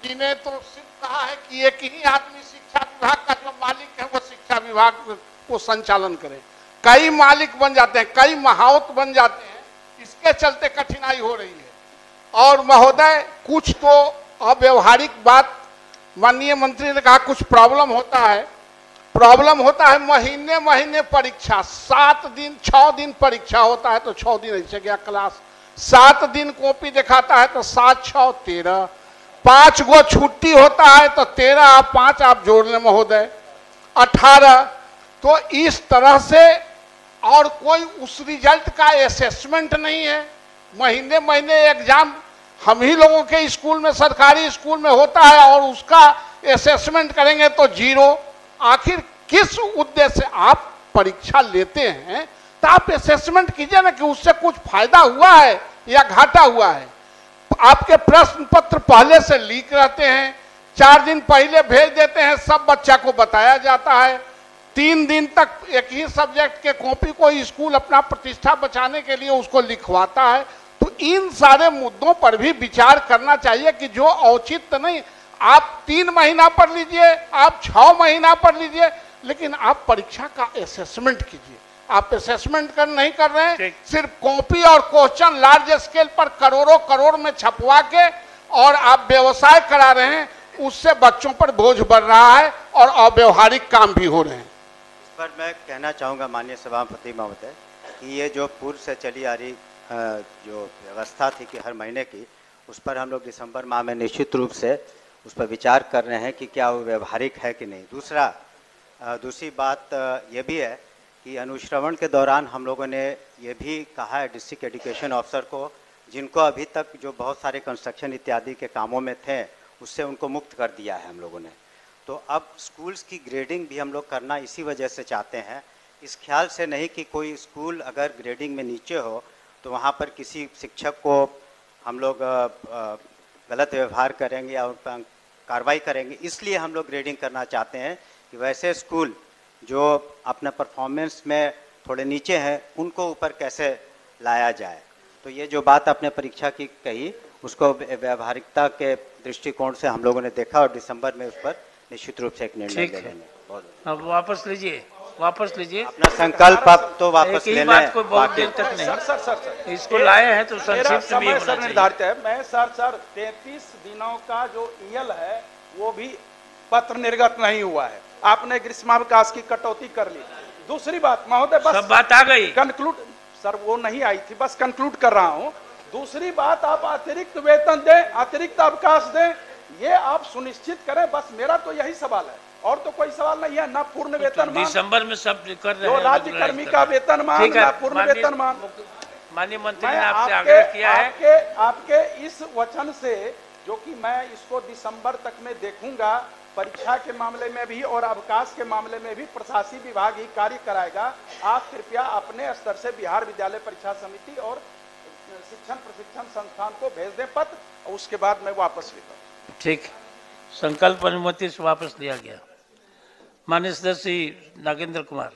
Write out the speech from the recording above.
जी ने तो सिर्फ कहा है कि एक ही आदमी शिक्षा विभाग का जो मालिक है वो शिक्षा विभाग को संचालन करे। कई मालिक बन जाते हैं, कई महावत बन जाते हैं, इसके चलते कठिनाई हो रही है। और महोदय कुछ तो अव्यवहारिक बात माननीय मंत्री ने कहा, कुछ प्रॉब्लम होता है महीने महीने परीक्षा, 7 दिन 6 दिन परीक्षा होता है तो 6 दिन ऐसे गया क्लास, 7 दिन कॉपी दिखाता है तो 7 6 13, 5 गो छुट्टी होता है तो 13 आप 5 आप जोड़ लें महोदय 18। तो इस तरह से और कोई उस रिजल्ट का असेसमेंट नहीं है। महीने महीने एग्जाम हम ही लोगों के स्कूल में, सरकारी स्कूल में होता है और उसका असेसमेंट करेंगे तो 0। आखिर किस उद्देश्य से आप परीक्षा लेते हैं? तो आप असेसमेंट कीजिए ना कि उससे कुछ फायदा हुआ है या घाटा हुआ है। आपके प्रश्न पत्र पहले से लीक रहते हैं, 4 दिन पहले भेज देते हैं, सब बच्चा को बताया जाता है। 3 दिन तक एक ही सब्जेक्ट के कॉपी को स्कूल अपना प्रतिष्ठा बचाने के लिए उसको लिखवाता है। तो इन सारे मुद्दों पर भी विचार करना चाहिए कि जो औचित्य नहीं, आप 3 महीना पढ़ लीजिए, आप 6 महीना पढ़ लीजिए, लेकिन आप परीक्षा का असेसमेंट कीजिए। आप असेसमेंट नहीं कर रहे हैं, सिर्फ कॉपी और क्वेश्चन लार्ज स्केल पर करोड़ों करोड़ में छपवा के और आप व्यवसाय करा रहे हैं, उससे बच्चों पर बोझ बढ़ रहा है और अव्यवहारिक काम भी हो रहे हैं। इस पर मैं कहना चाहूँगा माननीय सभापति महोदय कि ये जो पूर्व से चली आ रही जो व्यवस्था थी कि हर महीने की, उस पर हम लोग दिसंबर माह में निश्चित रूप से उस पर विचार कर रहे हैं कि क्या वो व्यवहारिक है कि नहीं। दूसरी बात ये भी है कि अनुश्रवण के दौरान हम लोगों ने ये भी कहा है डिस्ट्रिक्ट एजुकेशन ऑफिसर को, जिनको अभी तक जो बहुत सारे कंस्ट्रक्शन इत्यादि के कामों में थे उससे उनको मुक्त कर दिया है हम लोगों ने। तो अब स्कूल्स की ग्रेडिंग भी हम लोग करना इसी वजह से चाहते हैं, इस ख्याल से नहीं कि कोई स्कूल अगर ग्रेडिंग में नीचे हो तो वहाँ पर किसी शिक्षक को हम लोग गलत व्यवहार करेंगे या उन पर कार्रवाई करेंगे। इसलिए हम लोग ग्रेडिंग करना चाहते हैं कि वैसे स्कूल जो अपना परफॉर्मेंस में थोड़े नीचे हैं उनको ऊपर कैसे लाया जाए। तो ये जो बात आपने परीक्षा की कही उसको व्यवहारिकता के दृष्टिकोण से हम लोगों ने देखा और दिसंबर में उस पर निश्चित रूप से एक निर्णय ले लेंगे। अब वापस लीजिए अपना संकल्प अब तो वापस ले लें। को बहुत देर तक नहीं सर इसको लाए हैं तो संक्षिप्त भी होना चाहिए। निर्धारित है। मैं सर 33 दिनों का जो ईएल है वो भी पत्र निर्गत नहीं हुआ है। आपने ग्रीष्मावकाश की कटौती कर ली। दूसरी बात महोदय, बस सब बात आ गई, कंक्लूड सर वो नहीं आई थी, बस कंक्लूड कर रहा हूं। दूसरी बात, आप अतिरिक्त वेतन दें, अतिरिक्त अवकाश दें, ये आप सुनिश्चित करें। बस मेरा तो यही सवाल है और तो कोई सवाल नहीं है। ना पूर्ण वेतन दिसंबर में सब कर रहे हैं, राज्य कर्मी का वेतन मान, ना पूर्ण वेतन मान। माननीय मंत्री ने आपसे आग्रह किया है आपके इस वचन से, जो कि मैं इसको दिसंबर तक में देखूंगा, परीक्षा के मामले में भी और अवकाश के मामले में भी प्रशासनिक विभाग ही कार्य कराएगा। आप कृपया अपने स्तर से बिहार विद्यालय परीक्षा समिति और शिक्षण प्रशिक्षण संस्थान को भेज दें पत्र, और उसके बाद मैं वापस लेता हूँ। ठीक, संकल्प अनुमति से वापस लिया गया। माननीय सदस्य नागेंद्र कुमार।